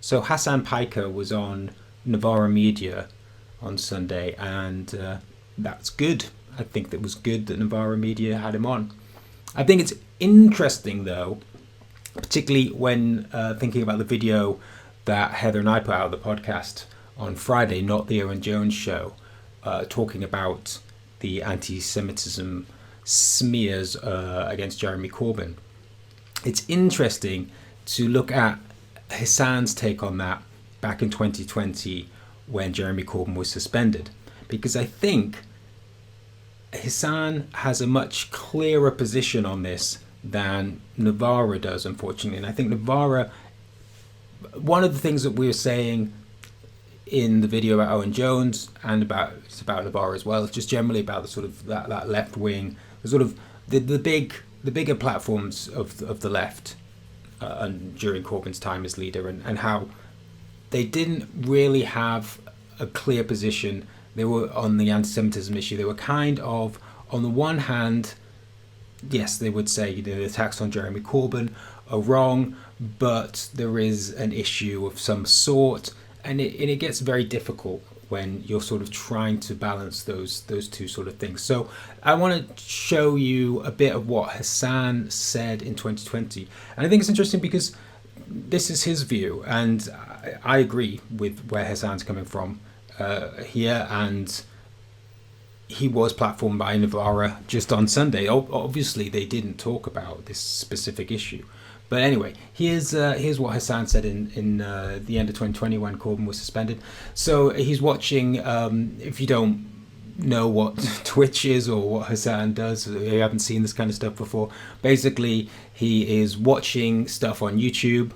So Hassan Piker was on Novara Media on Sunday, and that's good. I think that was good that Novara Media had him on. I think it's interesting, though, particularly when thinking about the video that Heather and I put out of the podcast on Friday, not the Owen Jones show, talking about the anti-Semitism smears against Jeremy Corbyn. It's interesting to look at Hasan's take on that back in 2020 when Jeremy Corbyn was suspended, because I think Hasan has a much clearer position on this than Novara does, unfortunately. And I think Novara, one of the things that we were saying in the video about Owen Jones and about Novara as well, just generally about the sort of that left wing, the sort of the bigger platforms of the left and during Corbyn's time as leader, and how they didn't really have a clear position. They were on the anti-Semitism issue. They were kind of, on the one hand, yes, they would say the attacks on Jeremy Corbyn are wrong, but there is an issue of some sort, and it gets very difficult when you're sort of trying to balance those two sort of things. So I want to show you a bit of what Hasan said in 2020, and I think it's interesting because this is his view, and I agree with where Hasan's coming from here, and he was platformed by Novara just on Sunday. Obviously, they didn't talk about this specific issue. But anyway, here's what Hasan said in the end of 2020 when Corbyn was suspended. So he's watching, if you don't know what Twitch is or what Hasan does, you haven't seen this kind of stuff before, basically he is watching stuff on YouTube.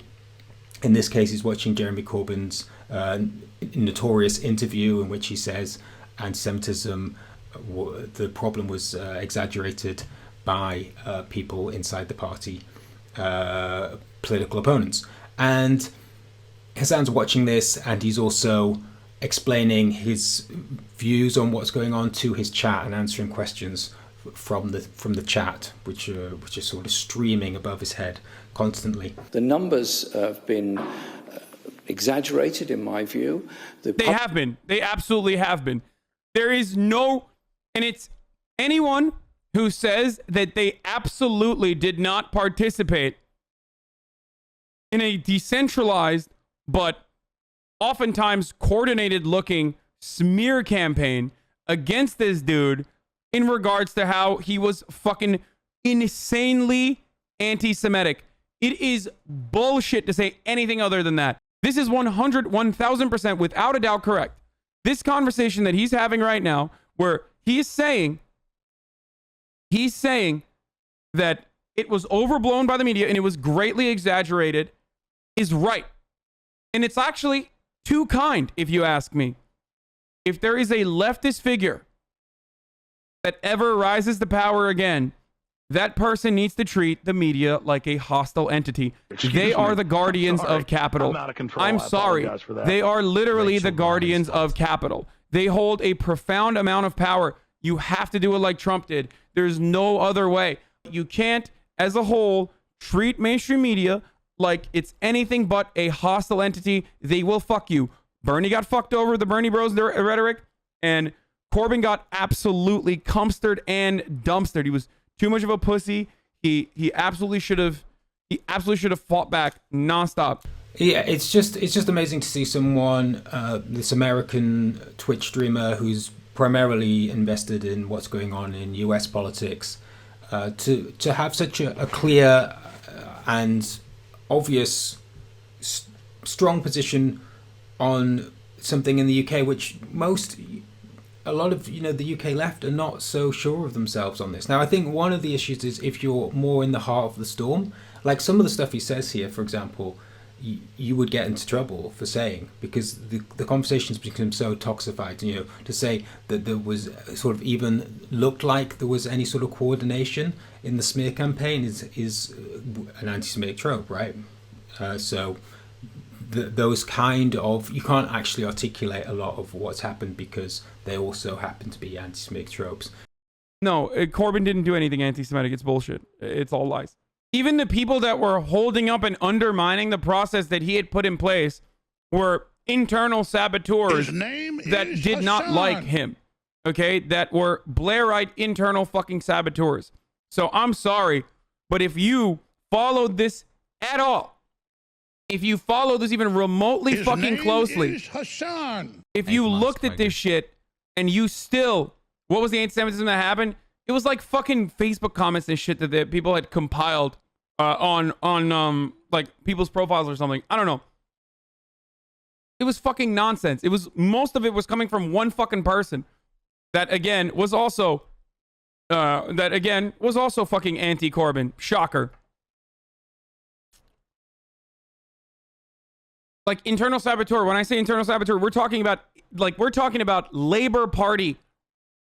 In this case, he's watching Jeremy Corbyn's notorious interview in which he says anti-Semitism, the problem was exaggerated by people inside the party, political opponents. And Hasan's watching this, and he's also explaining his views on what's going on to his chat and answering questions from the chat, which is sort of streaming above his head constantly. The numbers have been exaggerated, in my view. They have been. They absolutely have been. There is no, and it's anyone who says that they absolutely did not participate in a decentralized but oftentimes coordinated looking smear campaign against this dude in regards to how he was fucking insanely anti-Semitic. It is bullshit to say anything other than that. This is 1000% without a doubt correct. This conversation that he's having right now, where he's saying that it was overblown by the media and it was greatly exaggerated, is right. And it's actually too kind, if you ask me. If there is a leftist figure that ever rises to power again, that person needs to treat the media like a hostile entity. They are the guardians of capital. I'm out of control. I'm I sorry. apologize for that. They are literally the guardians of capital. They hold a profound amount of power. You have to do it like Trump did. There's no other way. You can't, as a whole, treat mainstream media like it's anything but a hostile entity. They will fuck you. Bernie got fucked over, the Bernie Bros rhetoric, and Corbyn got absolutely cumstered and dumpstered. He was too much of a pussy. He absolutely should have fought back nonstop. Yeah, it's just amazing to see someone, this American Twitch streamer who's primarily invested in what's going on in US politics, to have such a clear and obvious strong position on something in the UK, which a lot of the UK left are not so sure of themselves on this. Now, I think one of the issues is if you're more in the heart of the storm, like some of the stuff he says here, for example, you would get into trouble for saying, because the conversations become so toxified. To say that there was sort of even looked like there was any sort of coordination in the smear campaign is an anti-Semitic trope, right? So those kind of, you can't actually articulate a lot of what's happened because they also happen to be anti-Semitic tropes. No, Corbyn didn't do anything anti-Semitic. It's bullshit. It's all lies. Even the people that were holding up and undermining the process that he had put in place were internal saboteurs that did not like him. Okay, that were Blairite internal fucking saboteurs. So I'm sorry, but if you followed this at all, if you follow this even remotely fucking closely, if you looked at this shit and you still, what was the anti-Semitism that happened? It was like fucking Facebook comments and shit that the people had compiled on like people's profiles or something. I don't know. It was fucking nonsense. It was, most of it was coming from one fucking person that again was also fucking anti-Corbyn. Shocker. Like internal saboteur. When I say internal saboteur, we're talking about Labor Party.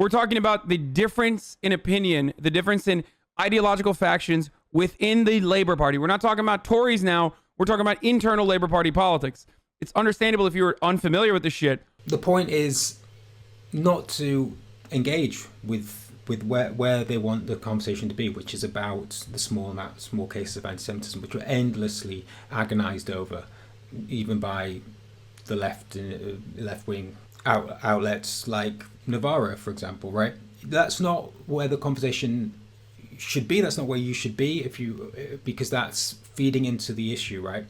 We're talking about the difference in opinion, the difference in ideological factions within the Labor Party. We're not talking about Tories now. We're talking about internal Labor Party politics. It's understandable if you're unfamiliar with this shit. The point is not to engage with where they want the conversation to be, which is about the small cases of anti-Semitism, which were endlessly agonized over, even by the left-wing outlets like Navarra, for example, right? That's not where the conversation should be. That's not where you should be because that's feeding into the issue, right?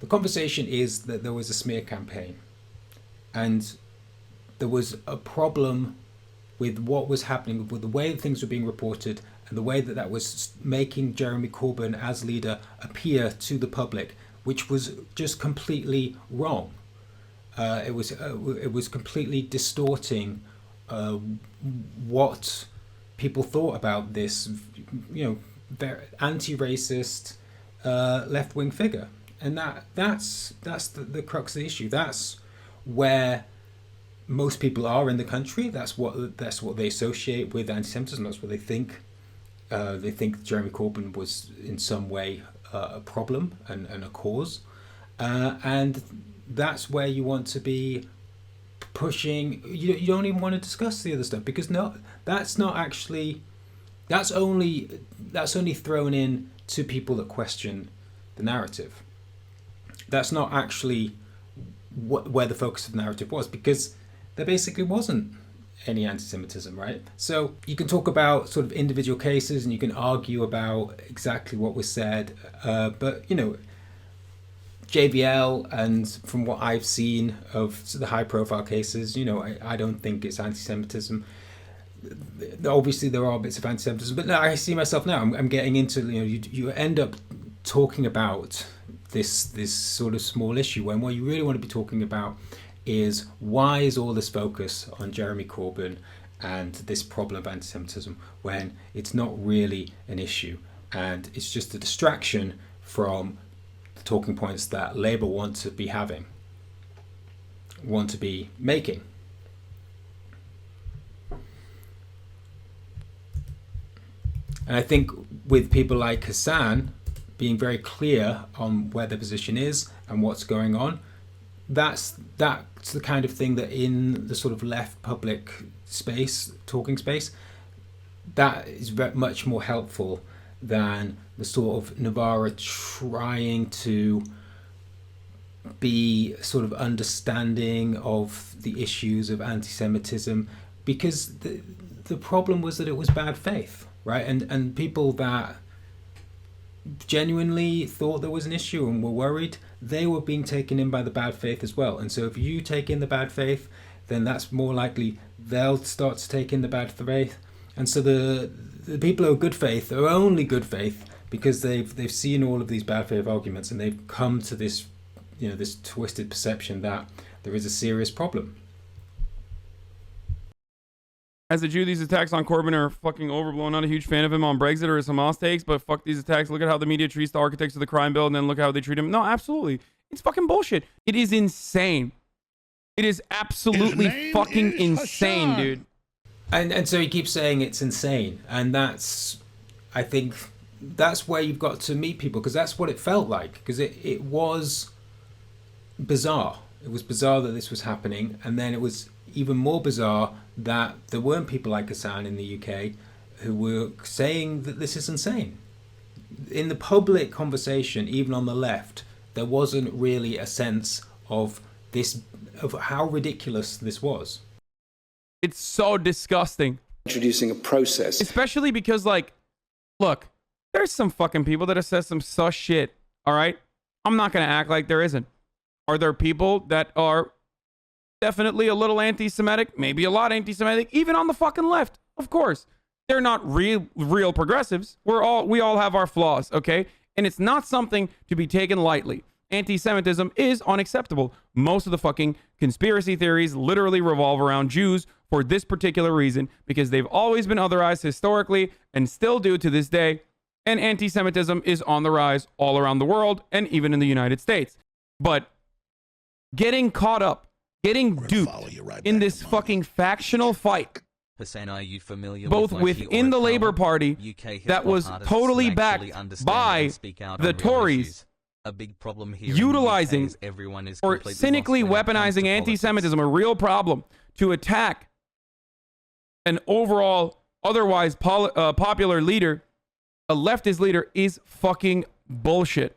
The conversation is that there was a smear campaign and there was a problem with what was happening, with the way that things were being reported and the way that that was making Jeremy Corbyn as leader appear to the public, which was just completely wrong. It was completely distorting what people thought about this, very anti-racist left-wing figure, and that's the crux of the issue. That's where most people are in the country. That's what they associate with anti-Semitism. That's what they think. They think Jeremy Corbyn was in some way a problem and a cause, and that's where you want to be pushing. You don't even want to discuss the other stuff because that's only thrown in to people that question the narrative. That's not actually where the focus of the narrative was, because there basically wasn't any anti-Semitism, right? So you can talk about sort of individual cases and you can argue about exactly what was said, but JBL, and from what I've seen of the high-profile cases, I don't think it's anti-Semitism. Obviously, there are bits of anti-Semitism, but no, I see myself now. I'm getting into you end up talking about this sort of small issue when what you really want to be talking about is why is all this focus on Jeremy Corbyn and this problem of anti-Semitism when it's not really an issue and it's just a distraction from the talking points that Labour want to be making. And I think with people like Hasan being very clear on where their position is and what's going on, that's the kind of thing that in the sort of left public space, talking space, that is very much more helpful than the sort of Navarra trying to be sort of understanding of the issues of anti-Semitism, because the problem was that it was bad faith, right? And people that genuinely thought there was an issue and were worried, they were being taken in by the bad faith as well. And so if you take in the bad faith, then that's more likely they'll start to take in the bad faith. And so the people who are good faith are only good faith because they've seen all of these bad faith arguments and they've come to this this twisted perception that there is a serious problem. As a Jew, these attacks on Corbyn are fucking overblown. Not a huge fan of him on Brexit or his Hamas takes, but fuck these attacks. Look at how the media treats the architects of the crime bill and then look how they treat him. No, absolutely. It's fucking bullshit. It is insane. It is absolutely fucking insane, Hasan. dude. And so he keeps saying it's insane. And I think that's where you've got to meet people, because that's what it felt like. Because it was bizarre. It was bizarre that this was happening. And then it was even more bizarre that there weren't people like Hasan in the UK who were saying that this is insane. In the public conversation, even on the left, there wasn't really a sense of this, of how ridiculous this was. It's so disgusting. Introducing a process. Especially because, like, look, there's some fucking people that have said some sus shit, all right? I'm not going to act like there isn't. Are there people that are definitely a little anti-Semitic? Maybe a lot anti-Semitic, even on the fucking left. Of course. They're not real progressives. We all have our flaws, okay? And it's not something to be taken lightly. Anti-Semitism is unacceptable. Most of the fucking conspiracy theories literally revolve around Jews for this particular reason, because they've always been otherized historically and still do to this day. And anti-Semitism is on the rise all around the world and even in the United States. But getting caught up, getting duped in this fucking factional fight, Hasan, are you familiar both with within the Labour Party that was totally backed by the Tories, a big problem here utilizing everyone is or cynically weaponizing anti-Semitism, a real problem, to attack an overall otherwise popular leader, a leftist leader, is fucking bullshit.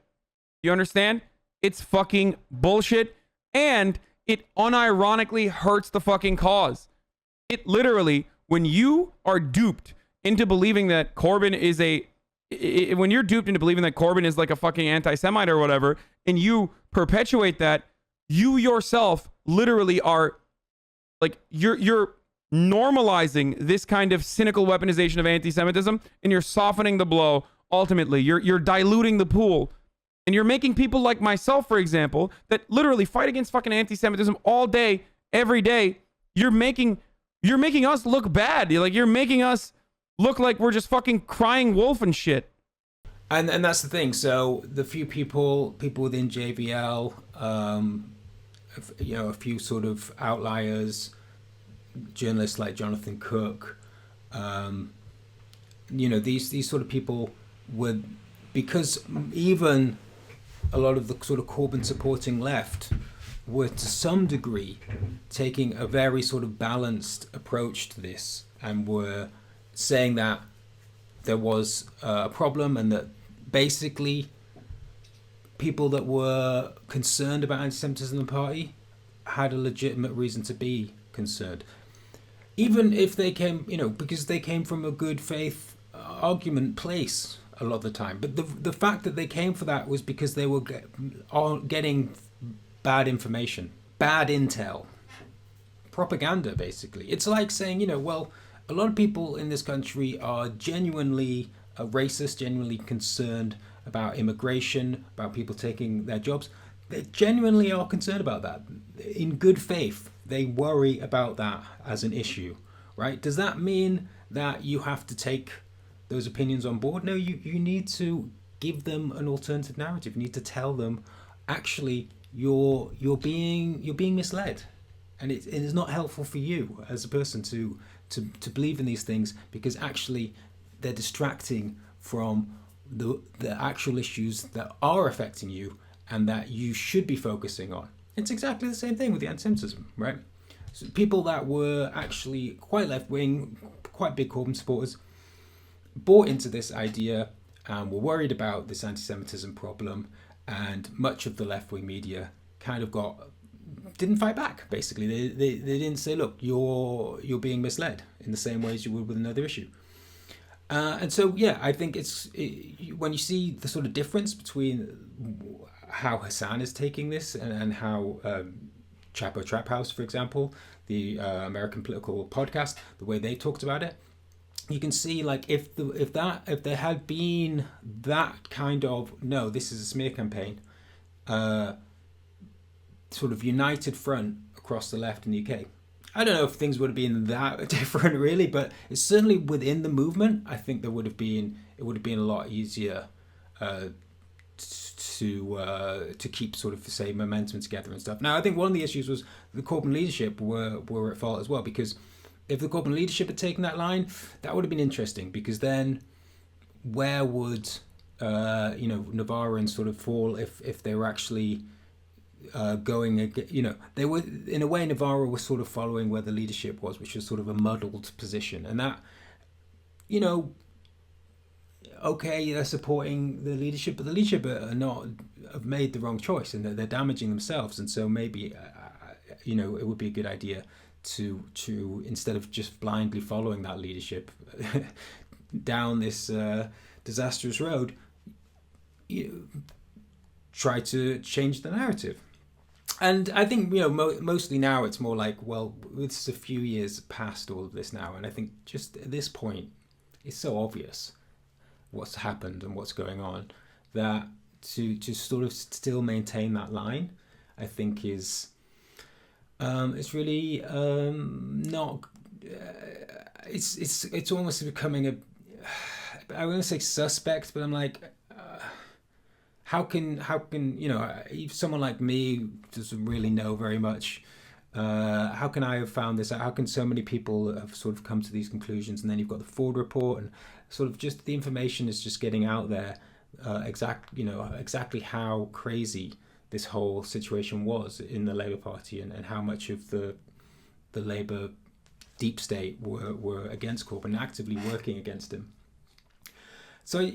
You understand? It's fucking bullshit, and it unironically hurts the fucking cause. It literally, when you are duped into believing that Corbyn is when you're duped into believing that Corbyn is like a fucking anti-Semite or whatever, and you perpetuate that, you yourself literally are like, you're normalizing this kind of cynical weaponization of anti-Semitism, and you're softening the blow. Ultimately, you're diluting the pool, and you're making people like myself, for example, that literally fight against fucking anti-Semitism all day, every day. You're making us look bad. You're making us look like we're just fucking crying wolf and shit. And that's the thing. So the few people within JVL, a few sort of outliers, journalists like Jonathan Cook, these sort of people would, because even a lot of the sort of Corbyn supporting left were to some degree taking a very sort of balanced approach to this, and were saying that there was a problem, and that basically people that were concerned about anti-Semitism in the party had a legitimate reason to be concerned. Even if they came, because they came from a good faith argument place a lot of the time. But the fact that they came for that was because they were getting bad information, bad intel, propaganda, basically. It's like saying, a lot of people in this country are genuinely racist, genuinely concerned about immigration, about people taking their jobs. They genuinely are concerned about that. In good faith, they worry about that as an issue, right? Does that mean that you have to take those opinions on board? No, you need to give them an alternative narrative. You need to tell them, actually, you're being misled, and it is not helpful for you as a person to believe in these things, because actually they're distracting from the actual issues that are affecting you and that you should be focusing on. It's exactly the same thing with the anti-Semitism, right? So people that were actually quite left-wing, quite big Corbyn supporters, bought into this idea and were worried about this anti-Semitism problem, and much of the left-wing media kind of didn't fight back. Basically, they didn't say, look, you're being misled in the same way as you would with another issue. And so, yeah, I think when you see the sort of difference between how Hasan is taking this and how Chapo Trap House, for example, the American political podcast, the way they talked about it, you can see, like, if there had been that kind of, no, this is a smear campaign, sort of united front across the left in the UK, I don't know if things would have been that different, really, but it's certainly within the movement. I think it would have been a lot easier to keep sort of, say, momentum together and stuff. Now, I think one of the issues was the Corbyn leadership were at fault as well, because if the Corbyn leadership had taken that line, that would have been interesting, because then where would Navarans sort of fall if they were actually going, they were, in a way, Navarro was sort of following where the leadership was, which was sort of a muddled position, and that, okay, they're supporting the leadership, but the leadership have made the wrong choice, and they're damaging themselves. And so maybe it would be a good idea to instead of just blindly following that leadership down this disastrous road, try to change the narrative. And I think, mostly now it's more like, well, it's a few years past all of this now, and I think just at this point, it's so obvious what's happened and what's going on that to sort of still maintain that line, I think is it's really not. It's almost becoming a. I wouldn't say suspect, but I'm like. How can if someone like me doesn't really know very much, how can I have found this out? How can so many people have sort of come to these conclusions? And then you've got the Ford report, and sort of just the information is just getting out there, exactly how crazy this whole situation was in the Labour Party, and how much of the Labour deep state were against Corbyn and actively working against him. So,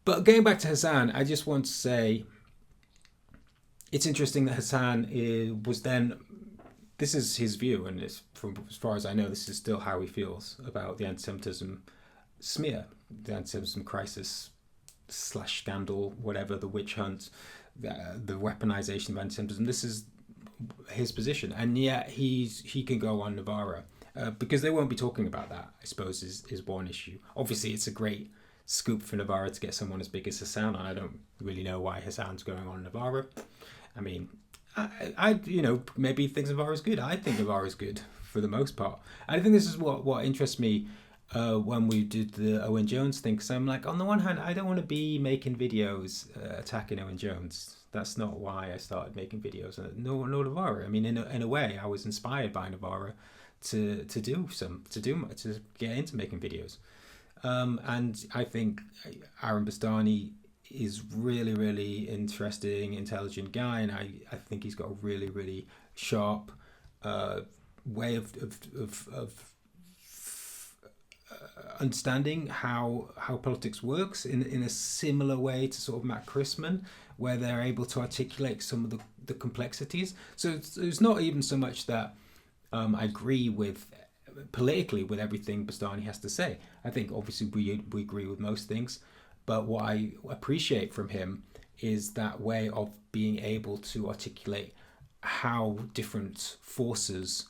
but going back to Hasan, I just want to say it's interesting that Hasan was then, this is his view, and it's, from as far as I know, this is still how he feels about the anti-Semitism smear, the anti-Semitism crisis / scandal, whatever, the witch hunt, the weaponization of anti-Semitism. This is his position, and yet he can go on Navarra because they won't be talking about that, I suppose, is one issue. Obviously, it's a great scoop for Navarra to get someone as big as Hasan, and I don't really know why Hasan's going on Navarra. I mean, I maybe he thinks Navarra's good. I think Navarra's good for the most part. I think this is what interests me when we did the Owen Jones thing, because I'm like, on the one hand, I don't want to be making videos attacking Owen Jones. That's not why I started making videos. No Navarra. I mean, in a way, I was inspired by Navarra to get into making videos. And I think Aaron Bastani is really, really interesting, intelligent guy, and I think he's got a really, really sharp way of understanding how politics works in a similar way to sort of Matt Christman, where they're able to articulate some of the complexities. So it's not even so much that I agree with politically with everything Bastani has to say. I think obviously we agree with most things, but what I appreciate from him is that way of being able to articulate how different forces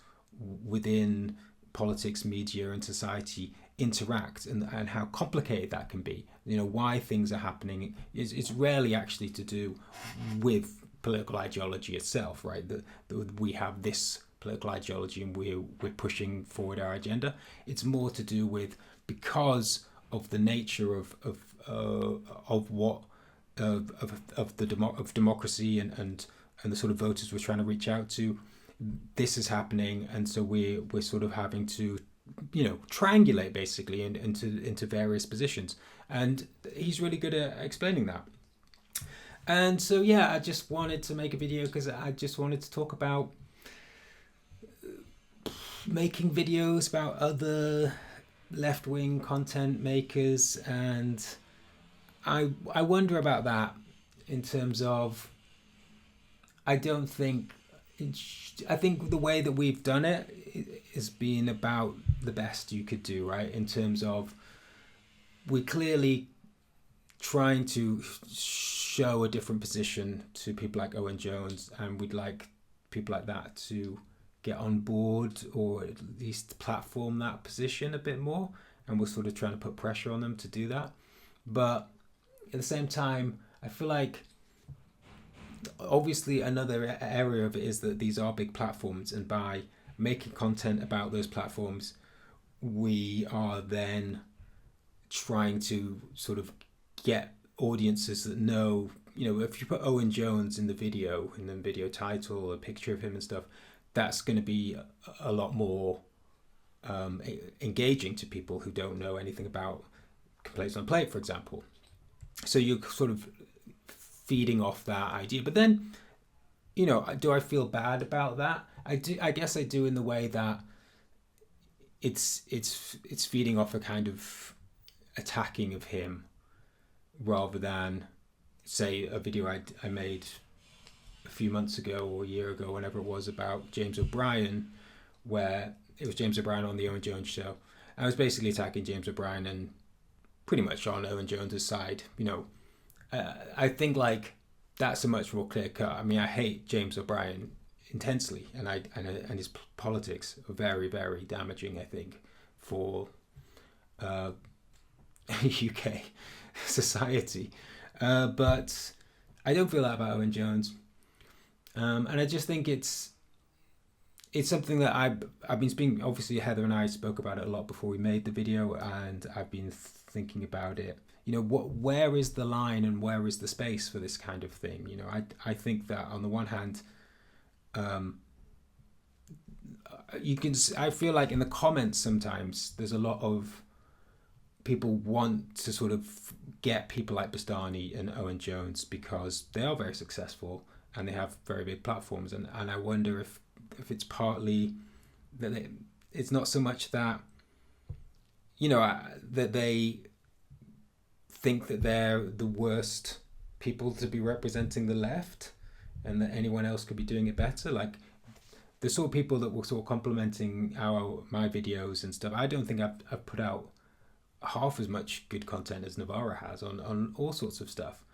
within politics, media, and society interact, and how complicated that can be. Why things are happening. It's rarely actually to do with political ideology itself, right? That we have this political ideology and we're pushing forward our agenda. It's more to do with, because of the nature of democracy and the sort of voters we're trying to reach out to, this is happening, and so we're sort of having to triangulate basically into various positions, and he's really good at explaining that. And so I just wanted to make a video because I just wanted to talk about making videos about other left-wing content makers, and I wonder about that in terms of, I think the way that we've done it is being about the best you could do, right? In terms of, we're clearly trying to show a different position to people like Owen Jones, and we'd like people like that to get on board, or at least platform that position a bit more, and we're sort of trying to put pressure on them to do that. But at the same time, I feel like obviously another area of it is that these are big platforms, and by making content about those platforms, we are then trying to sort of get audiences that know, if you put Owen Jones in the video title, a picture of him and stuff, that's going to be a lot more engaging to people who don't know anything about Complaints on Plate, for example. So you're sort of feeding off that idea. But then, do I feel bad about that? I do. I guess I do, in the way that it's feeding off a kind of attacking of him, rather than, say, a video I made a few months ago or a year ago, whenever it was, about James O'Brien, where it was James O'Brien on the Owen Jones show. I was basically attacking James O'Brien and pretty much on Owen Jones's side. I think like that's a much more clear cut. I mean, I hate James O'Brien intensely, and his politics are very, very damaging, I think, for UK society. But I don't feel that about Owen Jones, and I just think it's something that I've been speaking. Obviously, Heather and I spoke about it a lot before we made the video, and I've been thinking about it. Where is the line and where is the space for this kind of thing? I think that on the one hand, I feel like in the comments sometimes there's a lot of people want to sort of get people like Bastani and Owen Jones because they are very successful and they have very big platforms, and I wonder if it's partly that it's not so much that that they think that they're the worst people to be representing the left and that anyone else could be doing it better. Like the sort of people that were sort of complimenting my videos and stuff, I don't think I've put out half as much good content as Navarra has on all sorts of stuff,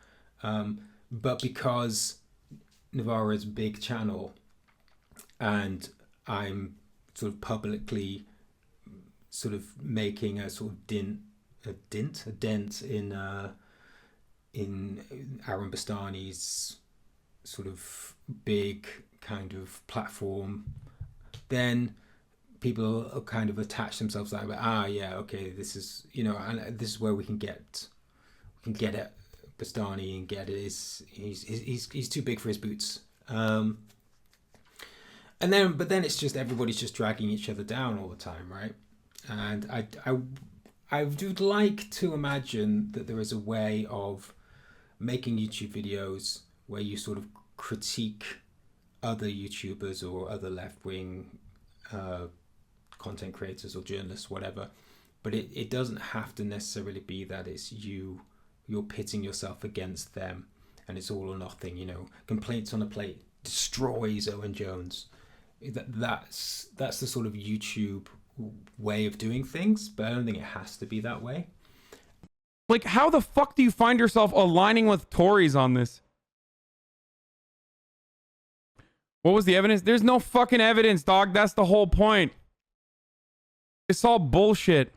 but because Navarra's big channel and I'm sort of publicly sort of making a sort of dent in Aaron Bastani's sort of big kind of platform, then people kind of attach themselves like, yeah, okay, this is and this is where we can get at Bastani and get it. He's too big for his boots. But then it's just everybody's just dragging each other down all the time, right? And I would like to imagine that there is a way of making YouTube videos where you sort of critique other YouTubers or other left-wing content creators or journalists, whatever. But it doesn't have to necessarily be that it's you're pitting yourself against them and it's all or nothing. Complaints on a plate destroys Owen Jones. That's the sort of YouTube way of doing things, but I don't think it has to be that way. Like, how the fuck do you find yourself aligning with Tories on this? What was the evidence? There's no fucking evidence, dog. That's the whole point. It's all bullshit.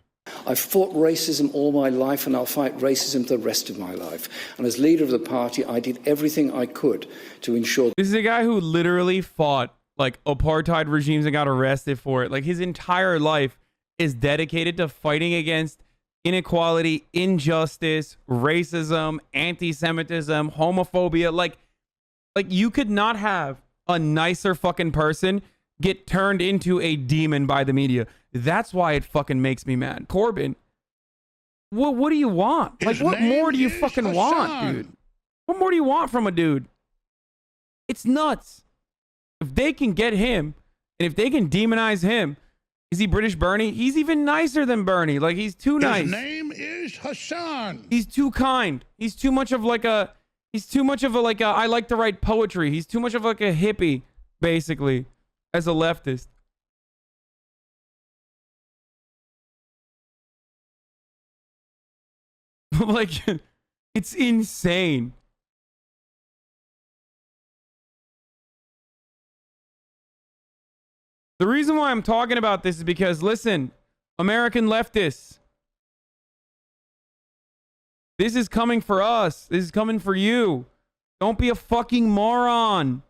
I've fought racism all my life, and I'll fight racism the rest of my life. And as leader of the party, I did everything I could to ensure... This is a guy who literally fought like apartheid regimes and got arrested for it. Like his entire life is dedicated to fighting against inequality, injustice, racism, anti-Semitism, homophobia. Like you could not have a nicer fucking person get turned into a demon by the media. That's why it fucking makes me mad. Corbyn, what do you want? Like, what more do you fucking Hasan. want, dude? What more do you want from a dude? It's nuts. If they can get him, and if they can demonize him, is he British Bernie? He's even nicer than Bernie. Like, he's too nice. His name is Hasan. He's too kind. He's too much of like a, I like to write poetry. He's too much of like a hippie, basically, as a leftist. Like, it's insane. The reason why I'm talking about this is because, listen, American leftists, this is coming for us. This is coming for you. Don't be a fucking moron.